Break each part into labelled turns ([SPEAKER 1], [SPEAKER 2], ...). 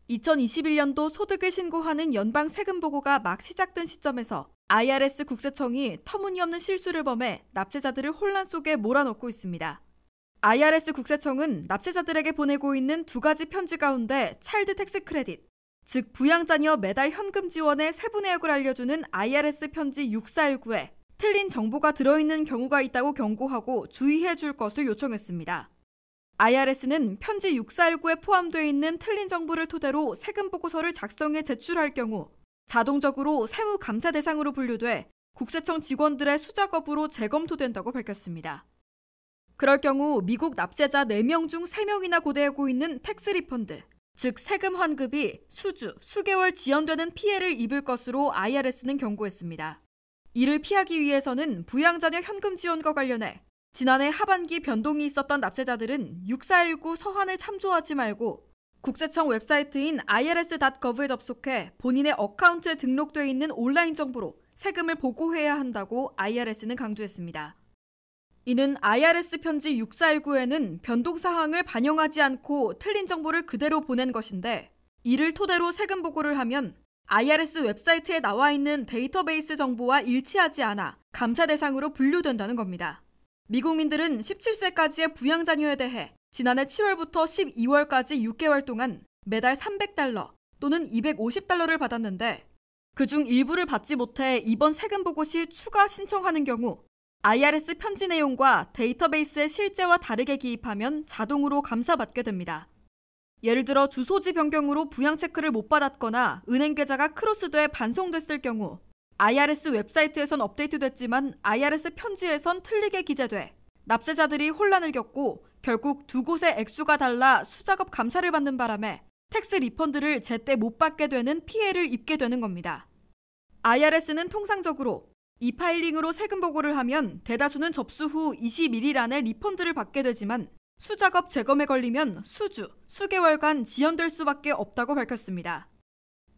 [SPEAKER 1] 2021년도 소득을 신고하는 연방 세금 보고가 막 시작된 시점에서 IRS 국세청이 터무니없는 실수를 범해 납세자들을 혼란 속에 몰아넣고 있습니다. IRS 국세청은 납세자들에게 보내고 있는 두 가지 편지 가운데 차일드 텍스 크레딧, 즉 부양자녀 매달 현금 지원의 세부 내역을 알려주는 IRS 편지 6419에 틀린 정보가 들어있는 경우가 있다고 경고하고 주의해 줄 것을 요청했습니다. IRS는 편지 6419에 포함되어 있는 틀린 정보를 토대로 세금 보고서를 작성해 제출할 경우 자동적으로 세무 감사 대상으로 분류돼 국세청 직원들의 수작업으로 재검토된다고 밝혔습니다. 그럴 경우 미국 납세자 4명 중 3명이나 고대하고 있는 텍스 리펀드, 즉 세금 환급이 수주, 수개월 지연되는 피해를 입을 것으로 IRS는 경고했습니다. 이를 피하기 위해서는 부양자녀 현금 지원과 관련해 지난해 하반기 변동이 있었던 납세자들은 6419 서한을 참조하지 말고 국세청 웹사이트인 irs.gov에 접속해 본인의 어카운트에 등록되어 있는 온라인 정보로 세금을 보고해야 한다고 IRS는 강조했습니다. 이는 IRS 편지 6419에는 변동 사항을 반영하지 않고 틀린 정보를 그대로 보낸 것인데 이를 토대로 세금 보고를 하면 IRS 웹사이트에 나와 있는 데이터베이스 정보와 일치하지 않아 감사 대상으로 분류된다는 겁니다. 미국민들은 17세까지의 부양자녀에 대해 지난해 7월부터 12월까지 6개월 동안 매달 $300 또는 $250를 받았는데 그중 일부를 받지 못해 이번 세금 보고 시 추가 신청하는 경우 IRS 편지 내용과 데이터베이스의 실제와 다르게 기입하면 자동으로 감사받게 됩니다. 예를 들어 주소지 변경으로 부양 체크를 못 받았거나 은행 계좌가 크로스돼 반송됐을 경우 IRS 웹사이트에선 업데이트됐지만 IRS 편지에선 틀리게 기재돼 납세자들이 혼란을 겪고 결국 두 곳의 액수가 달라 수작업 감사를 받는 바람에 텍스 리펀드를 제때 못 받게 되는 피해를 입게 되는 겁니다. IRS는 통상적으로 이파일링으로 세금 보고를 하면 대다수는 접수 후 21일 안에 리펀드를 받게 되지만 수작업 재검에 걸리면 수주, 수개월간 지연될 수밖에 없다고 밝혔습니다.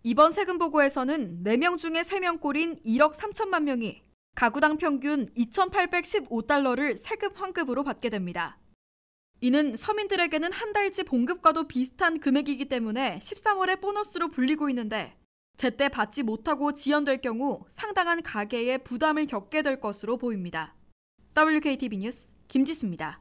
[SPEAKER 1] 이번 세금 보고에서는 4명 중에 3명 꼴인 1억 3천만 명이 가구당 평균 $2,815를 세금 환급으로 받게 됩니다. 이는 서민들에게는 한 달치 봉급과도 비슷한 금액이기 때문에 13월에 보너스로 불리고 있는데 제때 받지 못하고 지연될 경우 상당한 가계에 부담을 겪게 될 것으로 보입니다. WKTV 뉴스 김지수입니다.